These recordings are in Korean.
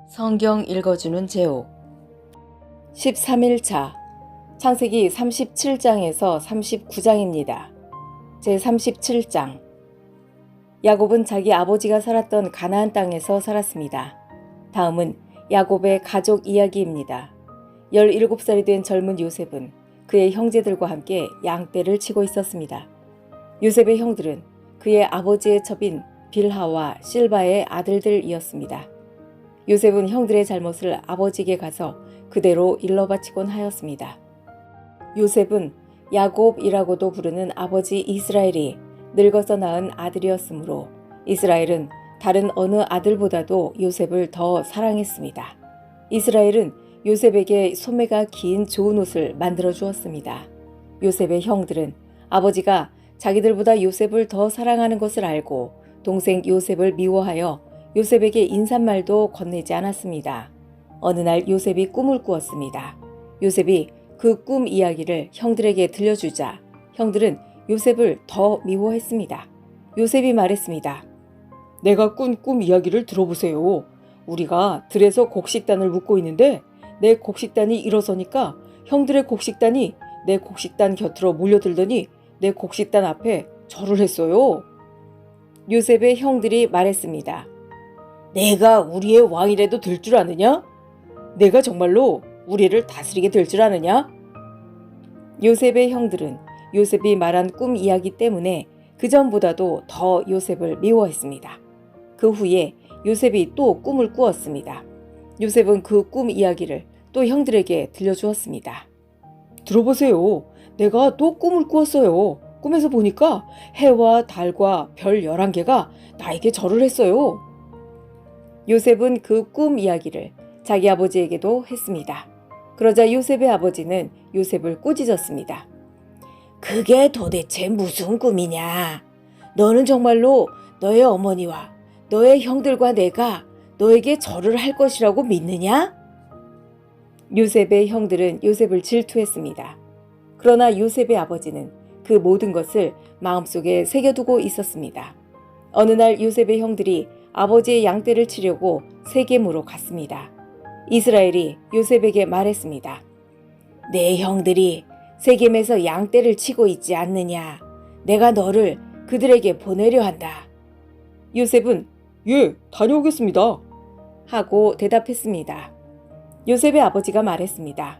성경 읽어주는 제옥 13일차 창세기 37장에서 39장입니다. 제37장 야곱은 자기 아버지가 살았던 가나안 땅에서 살았습니다. 다음은 야곱의 가족 이야기입니다. 17살이 된 젊은 요셉은 그의 형제들과 함께 양떼를 치고 있었습니다. 요셉의 형들은 그의 아버지의 첩인 빌하와 실바의 아들들이었습니다. 요셉은 형들의 잘못을 아버지에게 가서 그대로 일러바치곤 하였습니다. 요셉은 야곱이라고도 부르는 아버지 이스라엘이 늙어서 낳은 아들이었으므로 이스라엘은 다른 어느 아들보다도 요셉을 더 사랑했습니다. 이스라엘은 요셉에게 소매가 긴 좋은 옷을 만들어 주었습니다. 요셉의 형들은 아버지가 자기들보다 요셉을 더 사랑하는 것을 알고 동생 요셉을 미워하여 요셉에게 인사말도 건네지 않았습니다. 어느 날 요셉이 꿈을 꾸었습니다. 요셉이 그 꿈 이야기를 형들에게 들려주자 형들은 요셉을 더 미워했습니다. 요셉이 말했습니다. 내가 꾼 꿈 이야기를 들어보세요. 우리가 들에서 곡식단을 묶고 있는데 내 곡식단이 일어서니까 형들의 곡식단이 내 곡식단 곁으로 몰려들더니 내 곡식단 앞에 절을 했어요. 요셉의 형들이 말했습니다. 내가 우리의 왕이라도 될 줄 아느냐? 내가 정말로 우리를 다스리게 될 줄 아느냐? 요셉의 형들은 요셉이 말한 꿈 이야기 때문에 그전보다도 더 요셉을 미워했습니다. 그 후에 요셉이 또 꿈을 꾸었습니다. 요셉은 그 꿈 이야기를 또 형들에게 들려주었습니다. 들어보세요. 내가 또 꿈을 꾸었어요. 꿈에서 보니까 해와 달과 별 11개가 나에게 절을 했어요. 요셉은 그 꿈 이야기를 자기 아버지에게도 했습니다. 그러자 요셉의 아버지는 요셉을 꾸짖었습니다. 그게 도대체 무슨 꿈이냐? 너는 정말로 너의 어머니와 너의 형들과 내가 너에게 절을 할 것이라고 믿느냐? 요셉의 형들은 요셉을 질투했습니다. 그러나 요셉의 아버지는 그 모든 것을 마음속에 새겨두고 있었습니다. 어느 날 요셉의 형들이 아버지의 양떼를 치려고 세겜으로 갔습니다. 이스라엘이 요셉에게 말했습니다. 내 형들이 세겜에서 양떼를 치고 있지 않느냐? 내가 너를 그들에게 보내려 한다. 요셉은 예, 다녀오겠습니다. 하고 대답했습니다. 요셉의 아버지가 말했습니다.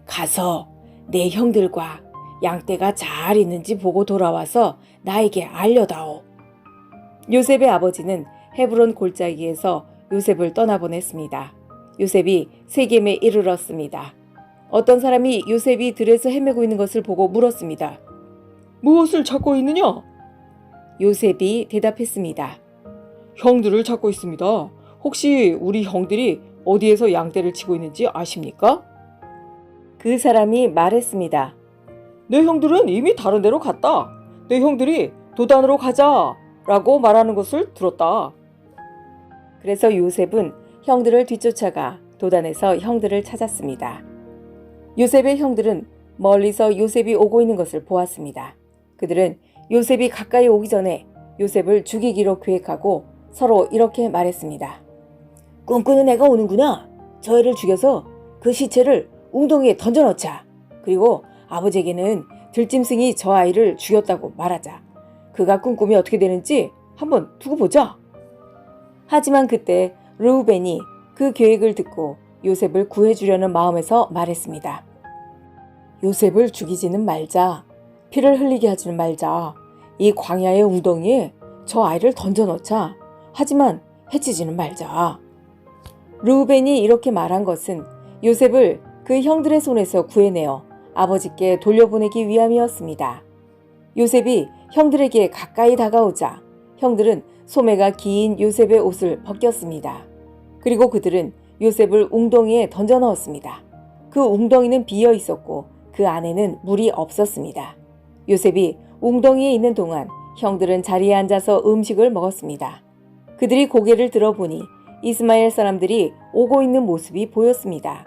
가서 내 형들과 양떼가 잘 있는지 보고 돌아와서 나에게 알려다오. 요셉의 아버지는 헤브론 골짜기에서 요셉을 떠나보냈습니다. 요셉이 세겜에 이르렀습니다. 어떤 사람이 요셉이 들에서 헤매고 있는 것을 보고 물었습니다. 무엇을 찾고 있느냐? 요셉이 대답했습니다. 형들을 찾고 있습니다. 혹시 우리 형들이 어디에서 양떼를 치고 있는지 아십니까? 그 사람이 말했습니다. 내 형들은 이미 다른 데로 갔다. 내 형들이 도단으로 가자 라고 말하는 것을 들었다. 그래서 요셉은 형들을 뒤쫓아가 도단에서 형들을 찾았습니다. 요셉의 형들은 멀리서 요셉이 오고 있는 것을 보았습니다. 그들은 요셉이 가까이 오기 전에 요셉을 죽이기로 계획하고 서로 이렇게 말했습니다. 꿈꾸는 애가 오는구나. 저 애를 죽여서 그 시체를 웅덩이에 던져넣자. 그리고 아버지에게는 들짐승이 저 아이를 죽였다고 말하자. 그가 꿈꾸면 어떻게 되는지 한번 두고 보자. 하지만 그때 르우벤이 그 계획을 듣고 요셉을 구해주려는 마음에서 말했습니다. 요셉을 죽이지는 말자. 피를 흘리게 하지는 말자. 이 광야의 웅덩이에 저 아이를 던져넣자. 하지만 해치지는 말자. 르우벤이 이렇게 말한 것은 요셉을 그 형들의 손에서 구해내어 아버지께 돌려보내기 위함이었습니다. 요셉이 형들에게 가까이 다가오자 형들은 소매가 긴 요셉의 옷을 벗겼습니다. 그리고 그들은 요셉을 웅덩이에 던져 넣었습니다. 그 웅덩이는 비어 있었고 그 안에는 물이 없었습니다. 요셉이 웅덩이에 있는 동안 형들은 자리에 앉아서 음식을 먹었습니다. 그들이 고개를 들어보니 이스마엘 사람들이 오고 있는 모습이 보였습니다.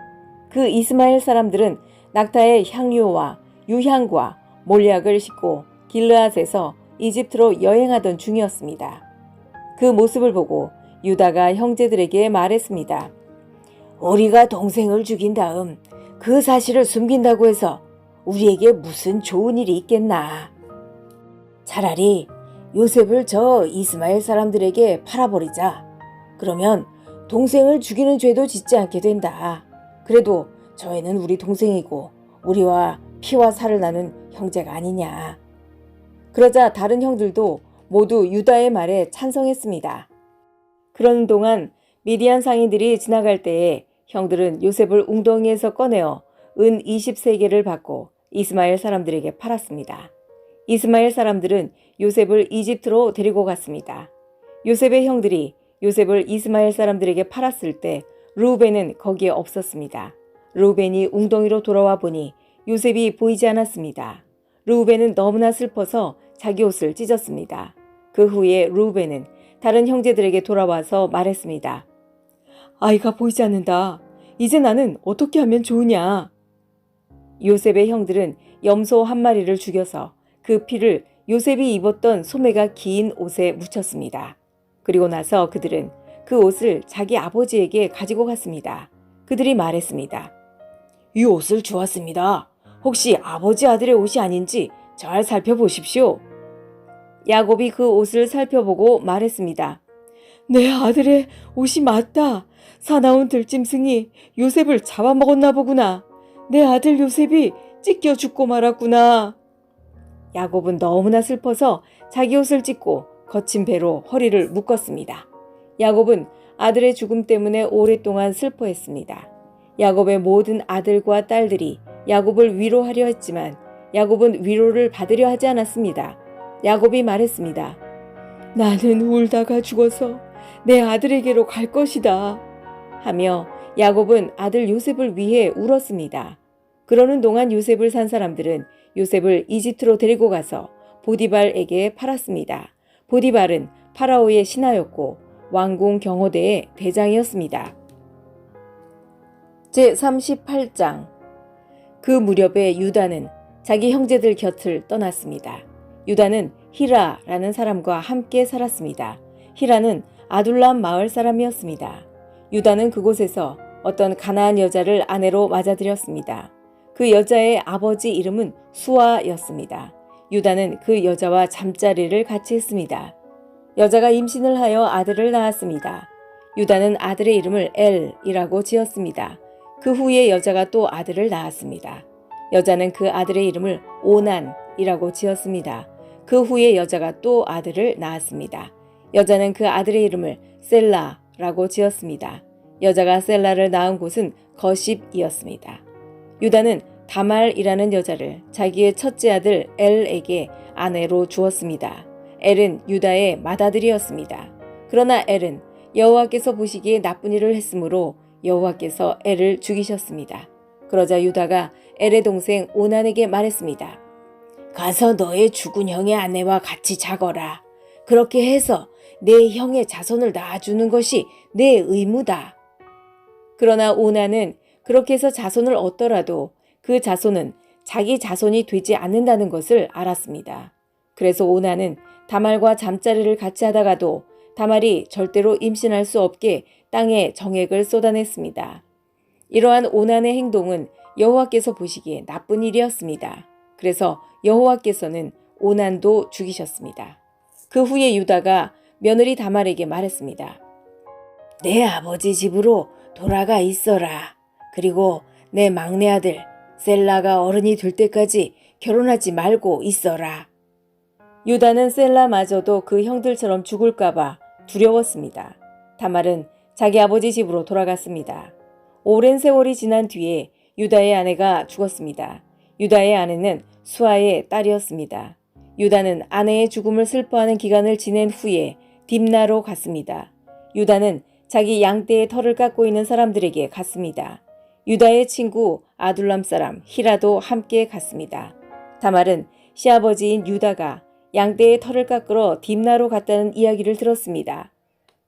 그 이스마엘 사람들은 낙타의 향유와 유향과 몰약을 싣고 길르앗에서 이집트로 여행하던 중이었습니다. 그 모습을 보고 유다가 형제들에게 말했습니다. 우리가 동생을 죽인 다음 그 사실을 숨긴다고 해서 우리에게 무슨 좋은 일이 있겠나. 차라리 요셉을 저 이스마엘 사람들에게 팔아버리자. 그러면 동생을 죽이는 죄도 짓지 않게 된다. 그래도 저 애는 우리 동생이고 우리와 피와 살을 나눈 형제가 아니냐. 그러자 다른 형들도 모두 유다의 말에 찬성했습니다. 그러는 동안 미디안 상인들이 지나갈 때에 형들은 요셉을 웅덩이에서 꺼내어 은 20세겔을 받고 이스마엘 사람들에게 팔았습니다. 이스마엘 사람들은 요셉을 이집트로 데리고 갔습니다. 요셉의 형들이 요셉을 이스마엘 사람들에게 팔았을 때 르우벤은 거기에 없었습니다. 르우벤이 웅덩이로 돌아와 보니 요셉이 보이지 않았습니다. 르우벤은 너무나 슬퍼서 자기 옷을 찢었습니다. 그 후에 르우벤은 다른 형제들에게 돌아와서 말했습니다. 아이가 보이지 않는다. 이제 나는 어떻게 하면 좋으냐? 요셉의 형들은 염소 한 마리를 죽여서 그 피를 요셉이 입었던 소매가 긴 옷에 묻혔습니다. 그리고 나서 그들은 그 옷을 자기 아버지에게 가지고 갔습니다. 그들이 말했습니다. 이 옷을 주었습니다. 혹시 아버지 아들의 옷이 아닌지 잘 살펴보십시오. 야곱이 그 옷을 살펴보고 말했습니다. 내 아들의 옷이 맞다. 사나운 들짐승이 요셉을 잡아먹었나 보구나. 내 아들 요셉이 찢겨 죽고 말았구나. 야곱은 너무나 슬퍼서 자기 옷을 찢고 거친 배로 허리를 묶었습니다. 야곱은 아들의 죽음 때문에 오랫동안 슬퍼했습니다. 야곱의 모든 아들과 딸들이 야곱을 위로하려 했지만 야곱은 위로를 받으려 하지 않았습니다. 야곱이 말했습니다. 나는 울다가 죽어서 내 아들에게로 갈 것이다. 하며 야곱은 아들 요셉을 위해 울었습니다. 그러는 동안 요셉을 산 사람들은 요셉을 이집트로 데리고 가서 보디발에게 팔았습니다. 보디발은 파라오의 신하였고 왕궁 경호대의 대장이었습니다. 제38장. 그 무렵에 유다는 자기 형제들 곁을 떠났습니다. 유다는 히라라는 사람과 함께 살았습니다. 히라는 아둘람 마을 사람이었습니다. 유다는 그곳에서 어떤 가나안 여자를 아내로 맞아들였습니다. 그 여자의 아버지 이름은 수아였습니다. 유다는 그 여자와 잠자리를 같이 했습니다. 여자가 임신을 하여 아들을 낳았습니다. 유다는 아들의 이름을 엘이라고 지었습니다. 그 후에 여자가 또 아들을 낳았습니다. 여자는 그 아들의 이름을 오난이라고 지었습니다. 그 후에 여자가 또 아들을 낳았습니다. 여자는 그 아들의 이름을 셀라라고 지었습니다. 여자가 셀라를 낳은 곳은 거십이었습니다. 유다는 다말이라는 여자를 자기의 첫째 아들 엘에게 아내로 주었습니다. 엘은 유다의 맏아들이었습니다. 그러나 엘은 여호와께서 보시기에 나쁜 일을 했으므로 여호와께서 엘을 죽이셨습니다. 그러자 유다가 엘의 동생 오난에게 말했습니다. 가서 너의 죽은 형의 아내와 같이 자거라. 그렇게 해서 내 형의 자손을 낳아주는 것이 내 의무다. 그러나 오난은 그렇게 해서 자손을 얻더라도 그 자손은 자기 자손이 되지 않는다는 것을 알았습니다. 그래서 오난은 다말과 잠자리를 같이 하다가도 다말이 절대로 임신할 수 없게 땅에 정액을 쏟아냈습니다. 이러한 오난의 행동은 여호와께서 보시기에 나쁜 일이었습니다. 그래서 여호와께서는 오난도 죽이셨습니다. 그 후에 유다가 며느리 다말에게 말했습니다. 내 아버지 집으로 돌아가 있어라. 그리고 내 막내 아들 셀라가 어른이 될 때까지 결혼하지 말고 있어라. 유다는 셀라마저도 그 형들처럼 죽을까봐 두려웠습니다. 다말은 자기 아버지 집으로 돌아갔습니다. 오랜 세월이 지난 뒤에 유다의 아내가 죽었습니다. 유다의 아내는 수아의 딸이었습니다. 유다는 아내의 죽음을 슬퍼하는 기간을 지낸 후에 딥나로 갔습니다. 유다는 자기 양떼의 털을 깎고 있는 사람들에게 갔습니다. 유다의 친구 아둘람 사람 히라도 함께 갔습니다. 다말은 시아버지인 유다가 양떼의 털을 깎으러 딥나로 갔다는 이야기를 들었습니다.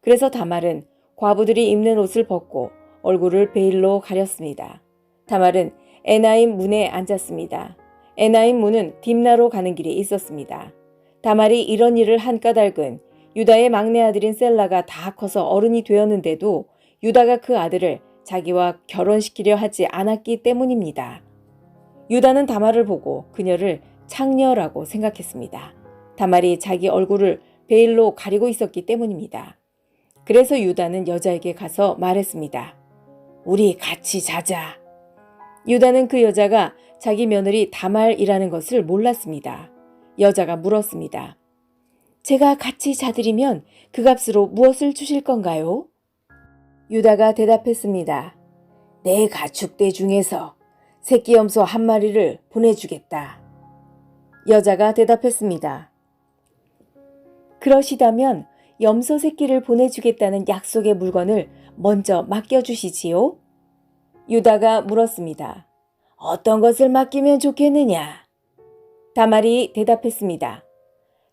그래서 다말은 과부들이 입는 옷을 벗고 얼굴을 베일로 가렸습니다. 다말은 에나임 문에 앉았습니다. 에나임 문은 딥나로 가는 길에 있었습니다. 다말이 이런 일을 한 까닭은 유다의 막내 아들인 셀라가 다 커서 어른이 되었는데도 유다가 그 아들을 자기와 결혼시키려 하지 않았기 때문입니다. 유다는 다말을 보고 그녀를 창녀라고 생각했습니다. 다말이 자기 얼굴을 베일로 가리고 있었기 때문입니다. 그래서 유다는 여자에게 가서 말했습니다. 우리 같이 자자. 유다는 그 여자가 자기 며느리 다말이라는 것을 몰랐습니다. 여자가 물었습니다. 제가 같이 자드리면 그 값으로 무엇을 주실 건가요? 유다가 대답했습니다. 내 가축대 중에서 새끼 염소 한 마리를 보내주겠다. 여자가 대답했습니다. 그러시다면 염소 새끼를 보내주겠다는 약속의 물건을 먼저 맡겨주시지요? 유다가 물었습니다. 어떤 것을 맡기면 좋겠느냐? 다말이 대답했습니다.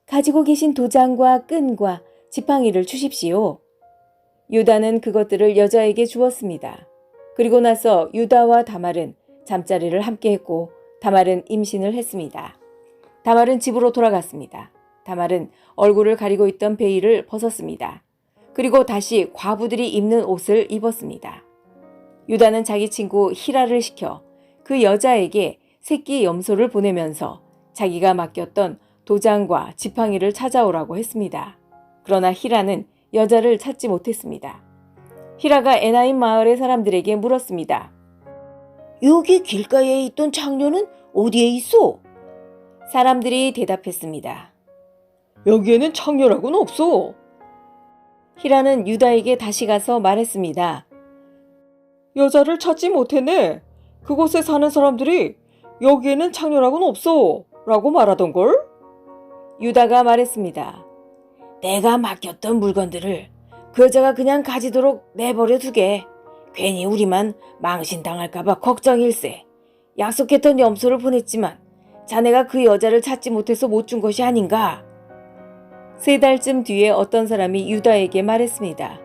가지고 계신 도장과 끈과 지팡이를 주십시오. 유다는 그것들을 여자에게 주었습니다. 그리고 나서 유다와 다말은 잠자리를 함께 했고 다말은 임신을 했습니다. 다말은 집으로 돌아갔습니다. 다말은 얼굴을 가리고 있던 베일을 벗었습니다. 그리고 다시 과부들이 입는 옷을 입었습니다. 유다는 자기 친구 히라를 시켜 그 여자에게 새끼 염소를 보내면서 자기가 맡겼던 도장과 지팡이를 찾아오라고 했습니다. 그러나 히라는 여자를 찾지 못했습니다. 히라가 에나임 마을의 사람들에게 물었습니다. 여기 길가에 있던 창녀는 어디에 있어? 사람들이 대답했습니다. 여기에는 창녀라고는 없어. 히라는 유다에게 다시 가서 말했습니다. 여자를 찾지 못했네. 그곳에 사는 사람들이 여기에는 창녀라고는 없어 라고 말하던걸? 유다가 말했습니다. 내가 맡겼던 물건들을 그 여자가 그냥 가지도록 내버려 두게. 괜히 우리만 망신당할까봐 걱정일세. 약속했던 염소를 보냈지만 자네가 그 여자를 찾지 못해서 못 준 것이 아닌가? 3달쯤 뒤에 어떤 사람이 유다에게 말했습니다.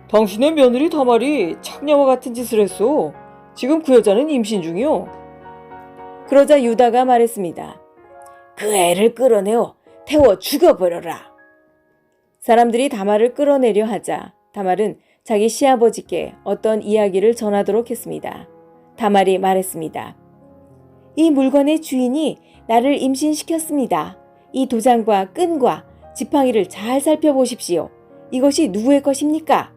당신의 며느리 다말이 창녀와 같은 짓을 했어. 지금 그 여자는 임신 중이요. 그러자 유다가 말했습니다. 그 애를 끌어내어 태워 죽여버려라. 사람들이 다말을 끌어내려 하자 다말은 자기 시아버지께 어떤 이야기를 전하도록 했습니다. 다말이 말했습니다. 이 물건의 주인이 나를 임신시켰습니다. 이 도장과 끈과 지팡이를 잘 살펴보십시오. 이것이 누구의 것입니까?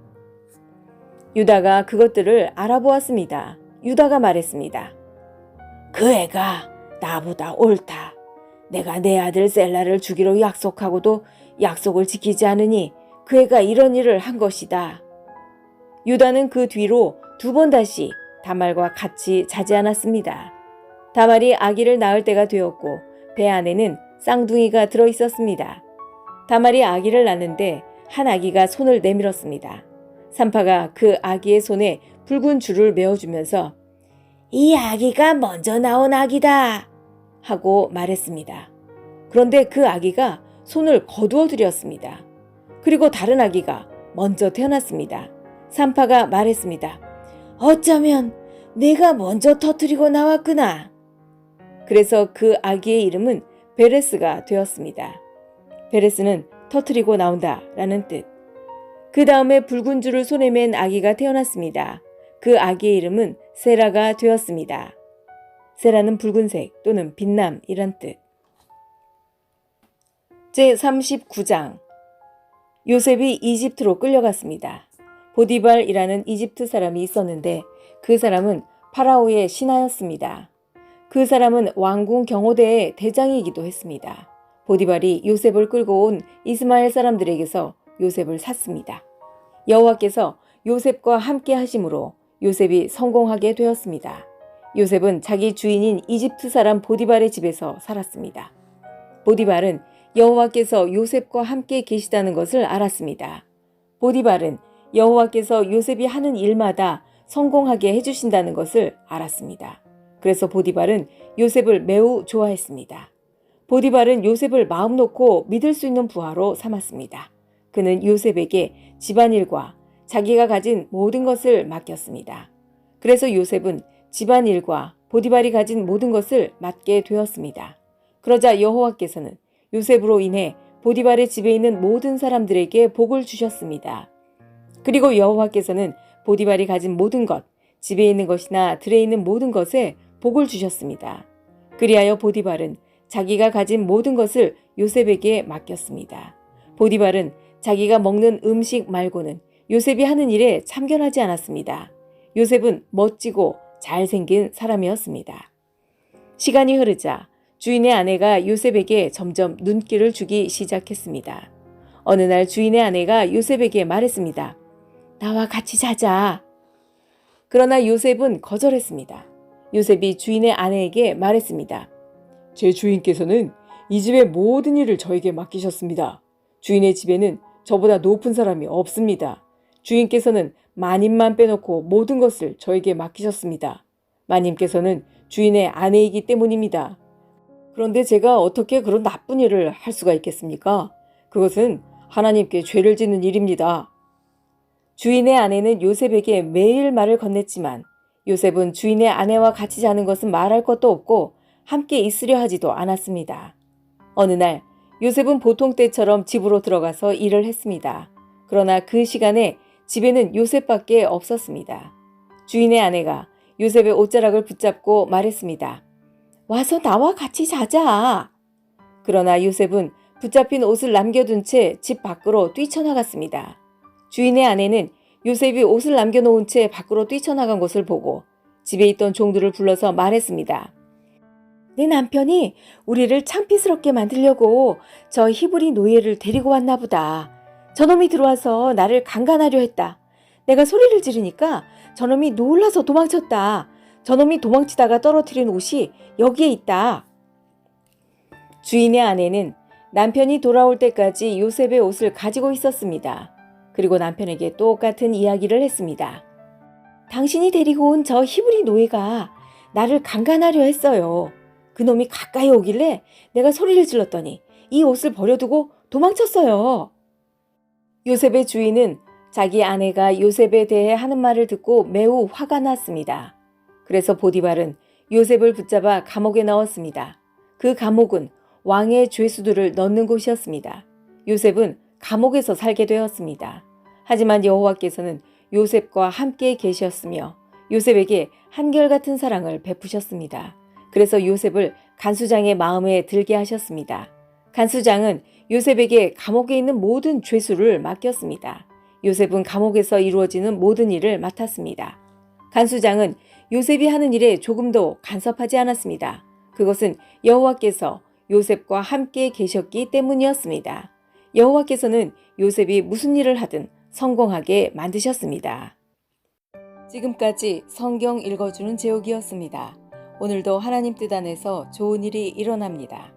유다가 그것들을 알아보았습니다. 유다가 말했습니다. 그 애가 나보다 옳다. 내가 내 아들 셀라를 주기로 약속하고도 약속을 지키지 않으니 그 애가 이런 일을 한 것이다. 유다는 그 뒤로 2번 다시 다말과 같이 자지 않았습니다. 다말이 아기를 낳을 때가 되었고 배 안에는 쌍둥이가 들어있었습니다. 다말이 아기를 낳는데 한 아기가 손을 내밀었습니다. 산파가 그 아기의 손에 붉은 줄을 메어주면서 이 아기가 먼저 나온 아기다 하고 말했습니다. 그런데 그 아기가 손을 거두어 들였습니다. 그리고 다른 아기가 먼저 태어났습니다. 산파가 말했습니다. 어쩌면 내가 먼저 터뜨리고 나왔구나. 그래서 그 아기의 이름은 베레스가 되었습니다. 베레스는 터뜨리고 나온다 라는 뜻. 그 다음에 붉은 줄을 손에 맨 아기가 태어났습니다. 그 아기의 이름은 세라가 되었습니다. 세라는 붉은색 또는 빛남이란 뜻. 제39장 요셉이 이집트로 끌려갔습니다. 보디발이라는 이집트 사람이 있었는데 그 사람은 파라오의 신하였습니다. 그 사람은 왕궁 경호대의 대장이기도 했습니다. 보디발이 요셉을 끌고 온 이스마엘 사람들에게서 요셉을 샀습니다. 여호와께서 요셉과 함께 하심으로 요셉이 성공하게 되었습니다. 요셉은 자기 주인인 이집트 사람 보디발의 집에서 살았습니다. 보디발은 여호와께서 요셉과 함께 계시다는 것을 알았습니다. 보디발은 여호와께서 요셉이 하는 일마다 성공하게 해주신다는 것을 알았습니다. 그래서 보디발은 요셉을 매우 좋아했습니다. 보디발은 요셉을 마음 놓고 믿을 수 있는 부하로 삼았습니다. 그는 요셉에게 집안일과 자기가 가진 모든 것을 맡겼습니다. 그래서 요셉은 집안일과 보디발이 가진 모든 것을 맡게 되었습니다. 그러자 여호와께서는 요셉으로 인해 보디발의 집에 있는 모든 사람들에게 복을 주셨습니다. 그리고 여호와께서는 보디발이 가진 모든 것, 집에 있는 것이나 들에 있는 모든 것에 복을 주셨습니다. 그리하여 보디발은 자기가 가진 모든 것을 요셉에게 맡겼습니다. 보디발은 자기가 먹는 음식 말고는 요셉이 하는 일에 참견하지 않았습니다. 요셉은 멋지고 잘생긴 사람이었습니다. 시간이 흐르자 주인의 아내가 요셉에게 점점 눈길을 주기 시작했습니다. 어느 날 주인의 아내가 요셉에게 말했습니다. 나와 같이 자자. 그러나 요셉은 거절했습니다. 요셉이 주인의 아내에게 말했습니다. 제 주인께서는 이 집의 모든 일을 저에게 맡기셨습니다. 주인의 집에는 저보다 높은 사람이 없습니다. 주인께서는 마님만 빼놓고 모든 것을 저에게 맡기셨습니다. 마님께서는 주인의 아내이기 때문입니다. 그런데 제가 어떻게 그런 나쁜 일을 할 수가 있겠습니까? 그것은 하나님께 죄를 짓는 일입니다. 주인의 아내는 요셉에게 매일 말을 건넸지만 요셉은 주인의 아내와 같이 자는 것은 말할 것도 없고 함께 있으려 하지도 않았습니다. 어느 날 요셉은 보통 때처럼 집으로 들어가서 일을 했습니다. 그러나 그 시간에 집에는 요셉밖에 없었습니다. 주인의 아내가 요셉의 옷자락을 붙잡고 말했습니다. 와서 나와 같이 자자. 그러나 요셉은 붙잡힌 옷을 남겨둔 채 집 밖으로 뛰쳐나갔습니다. 주인의 아내는 요셉이 옷을 남겨놓은 채 밖으로 뛰쳐나간 것을 보고 집에 있던 종들을 불러서 말했습니다. 내 남편이 우리를 창피스럽게 만들려고 저 히브리 노예를 데리고 왔나 보다. 저놈이 들어와서 나를 강간하려 했다. 내가 소리를 지르니까 저놈이 놀라서 도망쳤다. 저놈이 도망치다가 떨어뜨린 옷이 여기에 있다. 주인의 아내는 남편이 돌아올 때까지 요셉의 옷을 가지고 있었습니다. 그리고 남편에게 똑같은 이야기를 했습니다. 당신이 데리고 온 저 히브리 노예가 나를 강간하려 했어요. 그놈이 가까이 오길래 내가 소리를 질렀더니 이 옷을 버려두고 도망쳤어요. 요셉의 주인은 자기 아내가 요셉에 대해 하는 말을 듣고 매우 화가 났습니다. 그래서 보디발은 요셉을 붙잡아 감옥에 넣었습니다. 그 감옥은 왕의 죄수들을 넣는 곳이었습니다. 요셉은 감옥에서 살게 되었습니다. 하지만 여호와께서는 요셉과 함께 계셨으며 요셉에게 한결같은 사랑을 베푸셨습니다. 그래서 요셉을 간수장의 마음에 들게 하셨습니다. 간수장은 요셉에게 감옥에 있는 모든 죄수를 맡겼습니다. 요셉은 감옥에서 이루어지는 모든 일을 맡았습니다. 간수장은 요셉이 하는 일에 조금도 간섭하지 않았습니다. 그것은 여호와께서 요셉과 함께 계셨기 때문이었습니다. 여호와께서는 요셉이 무슨 일을 하든 성공하게 만드셨습니다. 지금까지 성경 읽어주는 제옥이었습니다. 오늘도 하나님 뜻 안에서 좋은 일이 일어납니다.